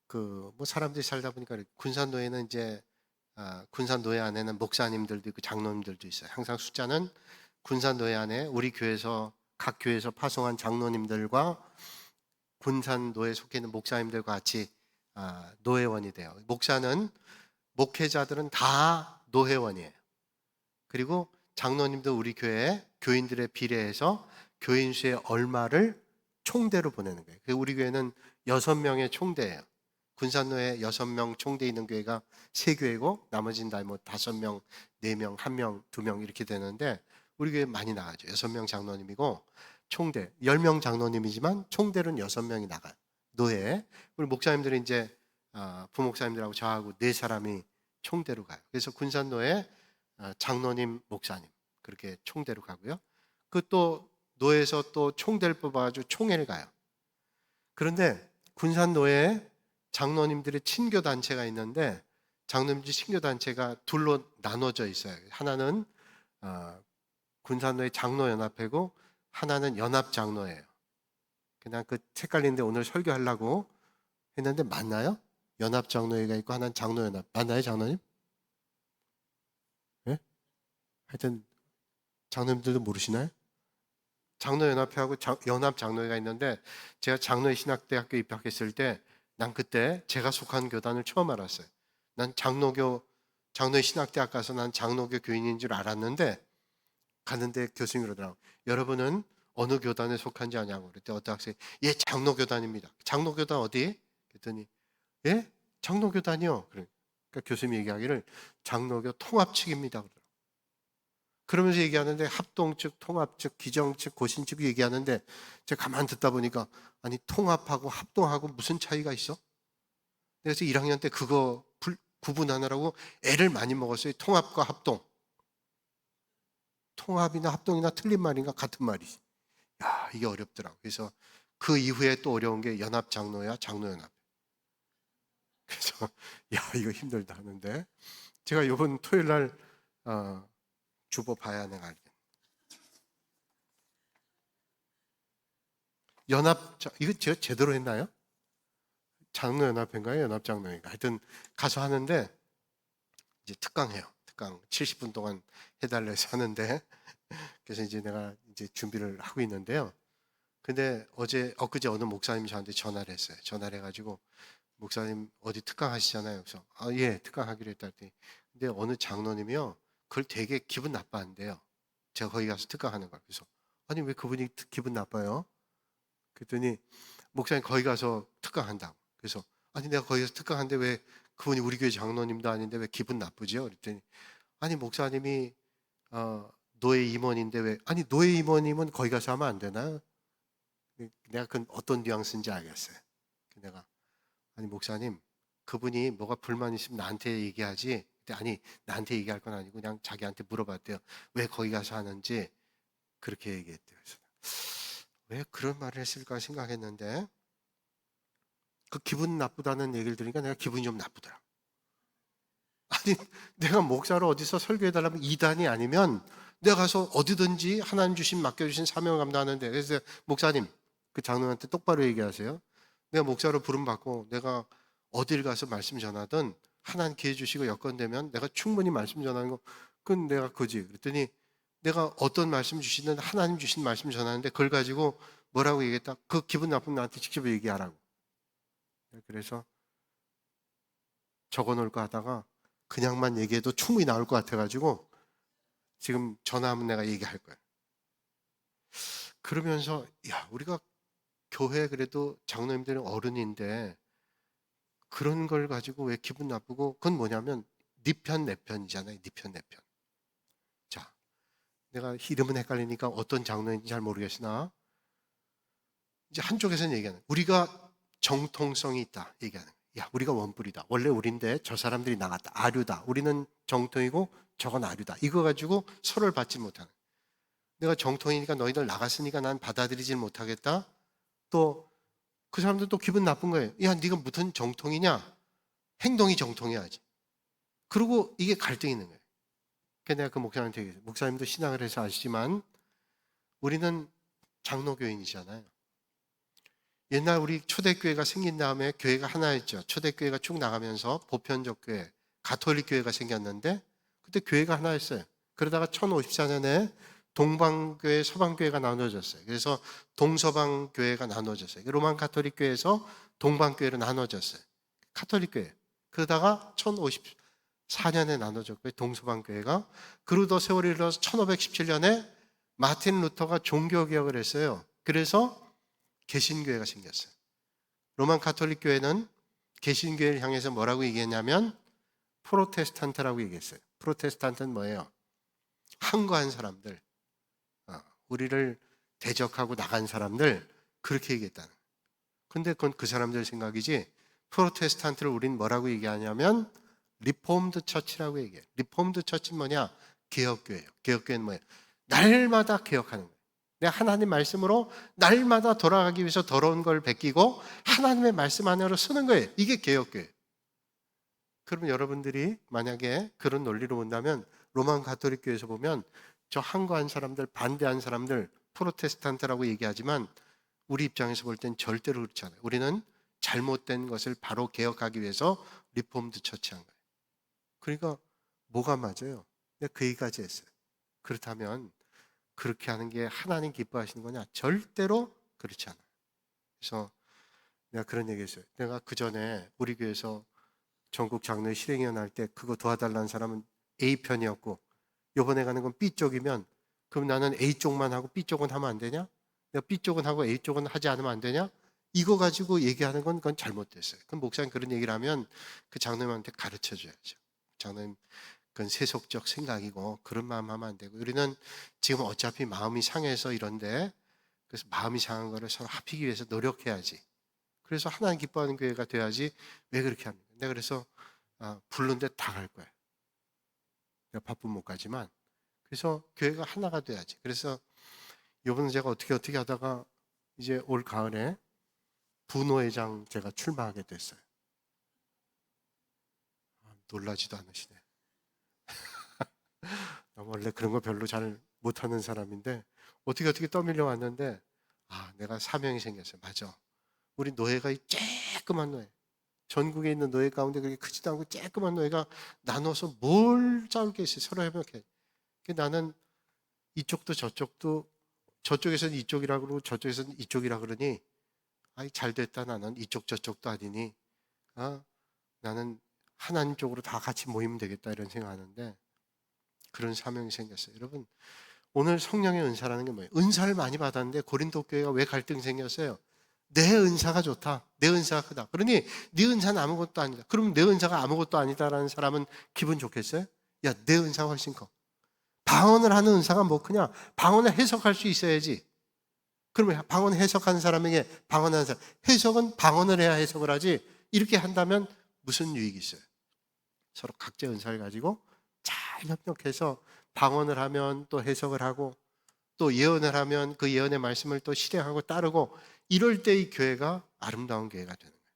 그 뭐 사람들이 살다 보니까 군산노예는 이제 군산노예 안에는 목사님들도 있고 장로님들도 있어요. 항상 숫자는 군산노예 안에 우리 교회에서 각 교회에서 파송한 장로님들과 군산노예에 속해 있는 목사님들과 같이 노회원이 돼요. 목회자들은 다 노회원이에요. 그리고 장로님도 우리 교회 교인들의 비례해서 교인 수의 얼마를 총대로 보내는 거예요. 우리 교회는 6명의 총대예요. 군산로에 6명 총대 있는 교회가 3교회고 나머지는 다 뭐 5명, 4명, 1명, 2명 이렇게 되는데 우리 교회 많이 나가죠. 6명 장로님이고 총대 10명 장로님이지만 총대로는 6명이 나가요. 노예. 우리 목사님들은 이제 부목사님들하고 저하고 4사람이 총대로 가요. 그래서 군산노예 장로님, 목사님 그렇게 총대로 가고요. 그 또 노예에서 또 총대를 뽑아가지고 총회를 가요. 그런데 군산노예에 장로님들의 친교 단체가 있는데 장로님들 친교 단체가 둘로 나눠져 있어요. 하나는 군산노예 장로연합회고 하나는 연합장로예요. 그냥 그 헷갈리는데 오늘 설교하려고 했는데 맞나요? 연합장로회가 있고 하나는 장로연합 맞나요, 장로님? 네? 하여튼 장로님들도 모르시나요? 장로연합회하고 연합장로회가 있는데 제가 장로회 신학대학교 입학했을 때 난 그때 제가 속한 교단을 처음 알았어요. 난 장로회 신학대학 가서 난 장로교 교인인 줄 알았는데 갔는데 교수님이 그러더라고. 여러분은 어느 교단에 속한지 아냐고. 그랬더니 어떤 학생이 예, 장로교단입니다. 장로교단 어디? 그랬더니 예? 장로교단이요. 그러니까 교수님이 얘기하기를 장로교 통합 측입니다. 그러면서 얘기하는데 합동 측, 통합 측, 기정 측, 고신 측 얘기하는데 제가 가만 듣다 보니까 아니 통합하고 합동하고 무슨 차이가 있어? 그래서 1학년 때 그거 구분하느라고 애를 많이 먹었어요. 통합과 합동. 통합이나 합동이나 틀린 말인가 같은 말이지. 야, 이게 어렵더라고. 그래서 그 이후에 또 어려운 게 연합장로야, 장로연합. 그래서 야, 이거 힘들다 하는데 제가 이번 토요일 날 주보 봐야 내가 알겠네. 이거 제가 제대로 했나요? 장로연합회인가요? 연합장로회인가? 하여튼 가서 하는데 이제 특강해요. 특강 70분 동안 해달라 해서 하는데 그래서 이제 내가 이제 준비를 하고 있는데요. 근데 엊그제 어느 목사님이 저한테 전화를 했어요. 전화를 해가지고 목사님 어디 특강 하시잖아요. 그래서 예, 특강 하기로 했다 했더니 근데 어느 장로님이요. 그걸 되게 기분 나빠한대요. 제가 거기 가서 특강하는 걸. 그래서 아니 왜 그분이 기분 나빠요? 그랬더니 목사님 거기 가서 특강한다고. 그래서 아니 내가 거기 가서 특강하는데 왜 그분이 우리 교회 장로님도 아닌데 왜 기분 나쁘죠? 그랬더니 아니 목사님이 노예 임원인데 왜 아니 노예 임원이면 거기 가서 하면 안 되나? 내가 그건 어떤 뉘앙스인지 알겠어요. 내가 아니 목사님 그분이 뭐가 불만 있으면 나한테 얘기하지. 아니 나한테 얘기할 건 아니고 그냥 자기한테 물어봤대요. 왜 거기 가서 하는지 그렇게 얘기했대요. 그래서 왜 그런 말을 했을까 생각했는데 그 기분 나쁘다는 얘기를 들으니까 내가 기분이 좀 나쁘더라. 아니 내가 목사로 어디서 설교해달라면 이단이 아니면 내가 가서 어디든지 하나님 맡겨주신 사명을 감당하는데 그래서 목사님 그 장로한테 똑바로 얘기하세요. 내가 목사로 부름받고 내가 어딜 가서 말씀 전하든 하나님 기회 주시고 여건되면 내가 충분히 말씀 전하는 거 그건 내가 그지. 그랬더니 내가 어떤 말씀 주시든 하나님 주신 말씀 전하는데 그걸 가지고 뭐라고 얘기했다. 그 기분 나쁘면 나한테 직접 얘기하라고. 그래서 적어 놓을까 하다가 그냥만 얘기해도 충분히 나올 것 같아가지고 지금 전화하면 내가 얘기할 거야. 그러면서 야 우리가 교회 그래도 장로님들은 어른인데 그런 걸 가지고 왜 기분 나쁘고 그건 뭐냐면 네 편 내 편이잖아요. 네 편 내 편. 자 내가 이름은 헷갈리니까 어떤 장로인지 잘 모르겠으나 이제 한쪽에서는 얘기하는 우리가 정통성이 있다 얘기하는 야 우리가 원뿔이다. 원래 우리인데 저 사람들이 나갔다. 아류다. 우리는 정통이고 저건 아류다. 이거 가지고 서로를 받지 못하는 내가 정통이니까 너희들 나갔으니까 난 받아들이질 못하겠다. 또 그 사람들 또 기분 나쁜 거예요. 야 네가 무슨 정통이냐. 행동이 정통해야지. 그리고 이게 갈등이 있는 거예요. 그래서 내가 그 목사님한테 얘기했어요. 목사님도 신앙을 해서 아시지만 우리는 장로교인이잖아요. 옛날 우리 초대교회가 생긴 다음에 교회가 하나였죠. 초대교회가 쭉 나가면서 보편적 교회, 가톨릭 교회가 생겼는데 그때 교회가 하나였어요. 그러다가 1054년에 동방교회, 서방교회가 나눠졌어요. 그래서 동서방교회가 나눠졌어요. 로만 가톨릭 교회에서 동방교회로 나눠졌어요. 가톨릭 교회. 그러다가 1054년에 나눠졌고요. 동서방교회가. 그리고 더 세월이 흘러서 1517년에 마틴 루터가 종교개혁을 했어요. 그래서 개신교회가 생겼어요. 로만 가톨릭 교회는 개신교회를 향해서 뭐라고 얘기했냐면 프로테스탄트라고 얘기했어요. 프로테스탄트는 뭐예요? 항거한 사람들, 우리를 대적하고 나간 사람들 그렇게 얘기했다는. 근데 그건 그 사람들 생각이지. 프로테스탄트를 우린 뭐라고 얘기하냐면 리폼드 처치라고 얘기해요. 리폼드 처치는 뭐냐? 개혁교회예요. 개혁교회는 뭐예요? 날마다 개혁하는 거예요. 내가 하나님 말씀으로 날마다 돌아가기 위해서 더러운 걸 베끼고 하나님의 말씀 안으로 쓰는 거예요. 이게 개혁교회. 그러면 여러분들이 만약에 그런 논리로 본다면 로만 가톨릭 교회에서 보면 저 항거한 사람들, 반대한 사람들 프로테스탄트라고 얘기하지만 우리 입장에서 볼 땐 절대로 그렇지 않아요. 우리는 잘못된 것을 바로 개혁하기 위해서 리폼드 처치한 거예요. 그러니까 뭐가 맞아요? 내가 그 얘기까지 했어요. 그렇다면 그렇게 하는 게 하나님 기뻐하시는 거냐? 절대로 그렇지 않아요. 그래서 내가 그런 얘기 했어요. 내가 그 전에 우리 교회에서 전국 장로회 실행위원 할 때 그거 도와달라는 사람은 A편이었고, 요번에 가는 건 B쪽이면 그럼 나는 A쪽만 하고 B쪽은 하면 안 되냐? 내가 B쪽은 하고 A쪽은 하지 않으면 안 되냐? 이거 가지고 얘기하는 건 그건 잘못됐어요. 그럼 목사님 그런 얘기를 하면 그 장로님한테 가르쳐 줘야죠. 장로님, 그건 세속적 생각이고 그런 마음 하면 안 되고, 우리는 지금 어차피 마음이 상해서 이런데, 그래서 마음이 상한 거를 서로 합히기 위해서 노력해야지. 그래서 하나님 기뻐하는 교회가 돼야지. 왜 그렇게 합니까? 내가 그래서 부르는데 다 갈 거야. 내가 바쁘면 못 가지만. 그래서 교회가 하나가 돼야지. 그래서 이번에 제가 어떻게 하다가 이제 올 가을에 부노회장 제가 출마하게 됐어요. 놀라지도 않으시네. 원래 그런 거 별로 잘 못하는 사람인데 어떻게 떠밀려 왔는데, 내가 사명이 생겼어요. 맞아. 우리 노예가 이 쬐끄만 노예, 전국에 있는 노예 가운데 그렇게 크지도 않고 쬐끄만 노예가 나눠서 뭘 싸울 게 있어요. 서로 협력해. 나는 이쪽도 저쪽도, 저쪽에서는 이쪽이라 그러고 저쪽에서는 이쪽이라 그러니, 아이 잘 됐다. 나는 이쪽 저쪽도 아니니 나는 하나님 쪽으로 다 같이 모이면 되겠다, 이런 생각하는데 그런 사명이 생겼어요. 여러분, 오늘 성령의 은사라는 게 뭐예요? 은사를 많이 받았는데 고린도 교회가 왜 갈등 생겼어요? 내 은사가 좋다, 내 은사가 크다. 그러니 네 은사는 아무것도 아니다. 그럼 내 은사가 아무것도 아니다라는 사람은 기분 좋겠어요? 야, 내 은사가 훨씬 커. 방언을 하는 은사가 뭐 크냐? 방언을 해석할 수 있어야지. 그러면 방언 해석하는 사람에게 방언하는 사람, 해석은 방언을 해야 해석을 하지. 이렇게 한다면 무슨 유익이 있어요? 서로 각자의 은사를 가지고 잘 협력해서 방언을 하면 또 해석을 하고, 또 예언을 하면 그 예언의 말씀을 또 실행하고 따르고, 이럴 때 이 교회가 아름다운 교회가 되는 거예요.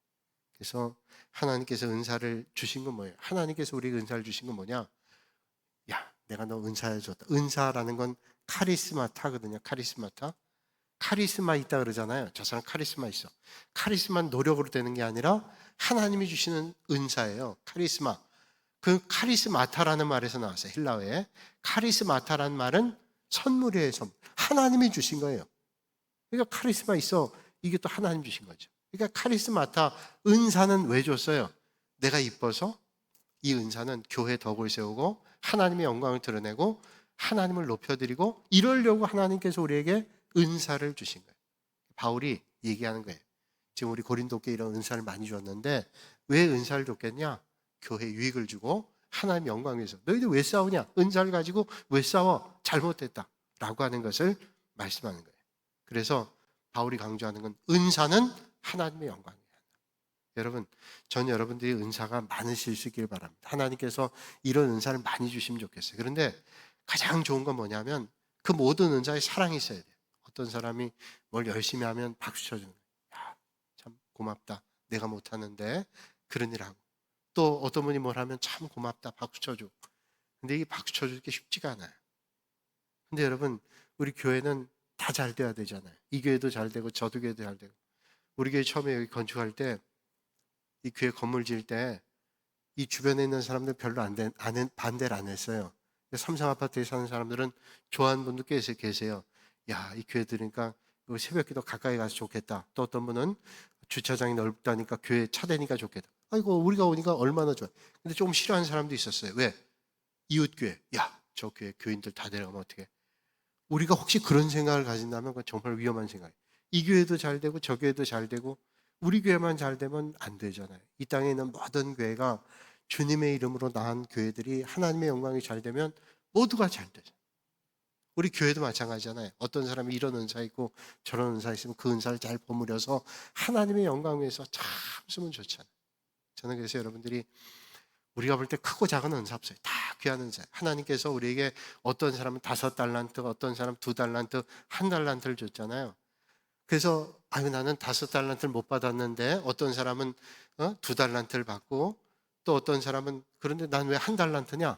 그래서 하나님께서 은사를 주신 건 뭐예요? 하나님께서 우리에게 은사를 주신 건 뭐냐? 야, 내가 너 은사를 줬다. 은사라는 건 카리스마타거든요. 카리스마 있다 그러잖아요. 저 사람 카리스마 있어. 카리스마는 노력으로 되는 게 아니라 하나님이 주시는 은사예요. 카리스마. 그 카리스마타라는 말에서 나왔어요. 헬라어에. 카리스마타라는 말은 선물이에요. 선물. 하나님이 주신 거예요. 그러니까 카리스마 있어. 이게 또 하나님 주신 거죠. 그러니까 카리스마타, 은사는 왜 줬어요? 내가 이뻐서 이 은사는 교회 덕을 세우고 하나님의 영광을 드러내고 하나님을 높여드리고, 이러려고 하나님께서 우리에게 은사를 주신 거예요. 바울이 얘기하는 거예요. 지금 우리 고린도께 이런 은사를 많이 줬는데 왜 은사를 줬겠냐? 교회 유익을 주고 하나님의 영광을 위해서. 너희들 왜 싸우냐? 은사를 가지고 왜 싸워? 잘못됐다 라고 하는 것을 말씀하는 거예요. 그래서 바울이 강조하는 건 은사는 하나님의 영광이에요. 여러분, 전 여러분들이 은사가 많으실 수 있길 바랍니다. 하나님께서 이런 은사를 많이 주시면 좋겠어요. 그런데 가장 좋은 건 뭐냐면 그 모든 은사에 사랑이 있어야 돼요. 어떤 사람이 뭘 열심히 하면 박수 쳐주는 거예요. 야, 참 고맙다. 내가 못하는데 그런 일 하고. 또 어떤 분이 뭘 하면 참 고맙다. 박수 쳐주고. 근데 이게 박수 쳐줄 게 쉽지가 않아요. 근데 여러분, 우리 교회는 다 잘 돼야 되잖아요. 이 교회도 잘 되고 저도 교회도 잘 되고. 우리 교회 처음에 여기 건축할 때, 이 교회 건물 지을 때 이 주변에 있는 사람들 별로 반대를 안 했어요. 삼성 아파트에 사는 사람들은 좋아하는 분도 꽤 계세요. 야, 이 교회 들으니까 새벽기도 가까이 가서 좋겠다. 또 어떤 분은 주차장이 넓다니까 교회 차 대니까 좋겠다. 아이고, 우리가 오니까 얼마나 좋아. 근데 조금 싫어하는 사람도 있었어요. 왜? 이웃교회. 야, 저 교회 교인들 다 데려가면 어떡해. 우리가 혹시 그런 생각을 가진다면 그건 정말 위험한 생각이에요. 이 교회도 잘 되고 저 교회도 잘 되고 우리 교회만 잘 되면 안 되잖아요. 이 땅에 있는 모든 교회가 주님의 이름으로 낳은 교회들이 하나님의 영광이 잘 되면 모두가 잘 되죠. 우리 교회도 마찬가지잖아요. 어떤 사람이 이런 은사 있고 저런 은사 있으면 그 은사를 잘 버무려서 하나님의 영광 위해서 참 쓰면 좋잖아요. 저는 그래서 여러분들이 우리가 볼 때 크고 작은 은사 없어요. 다 귀한 은사. 하나님께서 우리에게 어떤 사람은 5달란트, 어떤 사람은 2달란트, 1달란트를 줬잖아요. 그래서 나는 5달란트를 못 받았는데 어떤 사람은 2달란트를 받고, 또 어떤 사람은 그런데 난 왜 1달란트냐?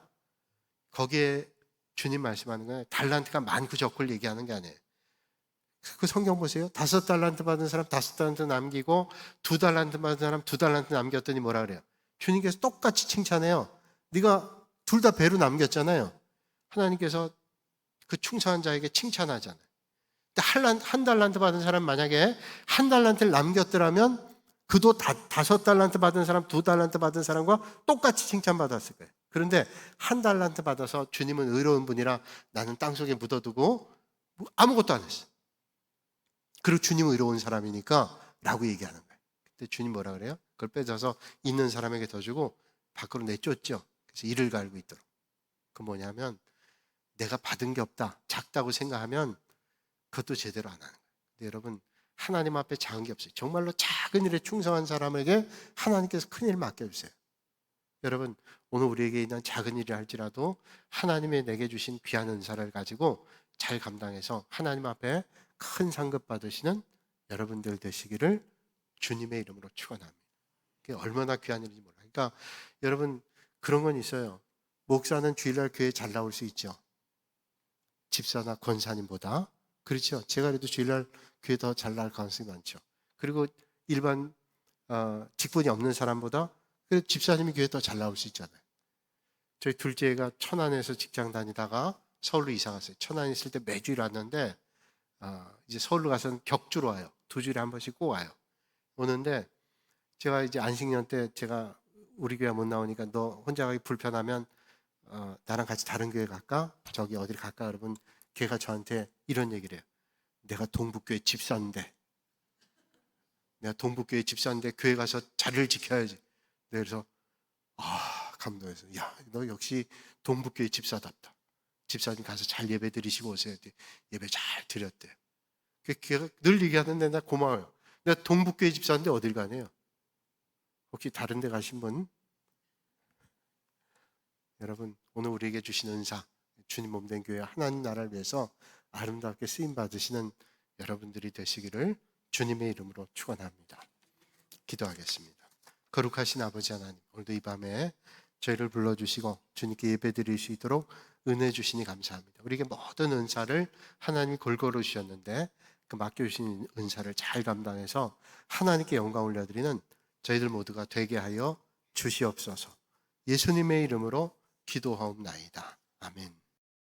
거기에 주님 말씀하는 거예요. 달란트가 많고 적고를 얘기하는 게 아니에요. 그 성경 보세요. 5달란트 받은 사람 5달란트 남기고 2달란트 받은 사람 2달란트 남겼더니 뭐라 그래요? 주님께서 똑같이 칭찬해요. 네가 둘 다 배로 남겼잖아요. 하나님께서 그 충성한 자에게 칭찬하잖아요. 근데 한 달란트 받은 사람 만약에 한 달란트를 남겼더라면 그도 5달란트 받은 사람, 2달란트 받은 사람과 똑같이 칭찬받았을 거예요. 그런데 한 달란트 받아서 주님은 의로운 분이라 나는 땅속에 묻어두고 아무것도 안 했어. 그리고 주님은 의로운 사람이니까 라고 얘기하는 거예요. 근데 주님 뭐라 그래요? 그걸 빼줘서 있는 사람에게 더 주고 밖으로 내쫓죠. 그래서 이를 갈고 있도록. 그 뭐냐면 내가 받은 게 없다, 작다고 생각하면 그것도 제대로 안 하는 거예요. 근데 여러분, 하나님 앞에 작은 게 없어요. 정말로 작은 일에 충성한 사람에게 하나님께서 큰 일 맡겨주세요. 여러분, 오늘 우리에게 있는 작은 일을 할지라도 하나님의 내게 주신 귀한 은사를 가지고 잘 감당해서 하나님 앞에 큰 상급 받으시는 여러분들 되시기를 주님의 이름으로 축원합니다. 그게 얼마나 귀한 일인지 몰라요. 그러니까 여러분, 그런 건 있어요. 목사는 주일날 교회에 잘 나올 수 있죠. 집사나 권사님보다. 그렇죠. 제가 그래도 주일날 교회 더 잘 나올 가능성이 많죠. 그리고 일반 직분이 없는 사람보다 집사님이 교회 더 잘 나올 수 있잖아요. 저희 둘째가 천안에서 직장 다니다가 서울로 이사 갔어요. 천안에 있을 때 매주일 왔는데 이제 서울로 가서는 격주로 와요. 2주일에 한 번씩 꼭 와요. 오는데 제가 이제 안식년 때 제가 우리 교회 못 나오니까 너 혼자 가기 불편하면 나랑 같이 다른 교회 갈까? 저기 어디를 갈까? 여러분, 걔가 저한테 이런 얘기를 해요. 내가 동북교회 집사인데 교회 가서 자리를 지켜야지. 그래서 감동해서 야, 너 역시 동북교회 집사답다. 집사님 가서 잘 예배 드리시고 오세요. 예배 잘 드렸대요. 걔가 늘 얘기하는데 나 고마워요. 내가 동북교회 집사인데 어딜 가네요. 혹시 다른 데 가신 분? 여러분, 오늘 우리에게 주신 은사, 주님 몸된 교회 하나님 나라를 위해서 아름답게 쓰임 받으시는 여러분들이 되시기를 주님의 이름으로 축원합니다. 기도하겠습니다. 거룩하신 아버지 하나님, 오늘도 이 밤에 저희를 불러주시고 주님께 예배드릴 수 있도록 은혜 주시니 감사합니다. 우리에게 모든 은사를 하나님이 골고루 주셨는데 그 맡겨주신 은사를 잘 감당해서 하나님께 영광 올려드리는 저희들 모두가 되게 하여 주시옵소서. 예수님의 이름으로 기도하옵나이다. 아멘.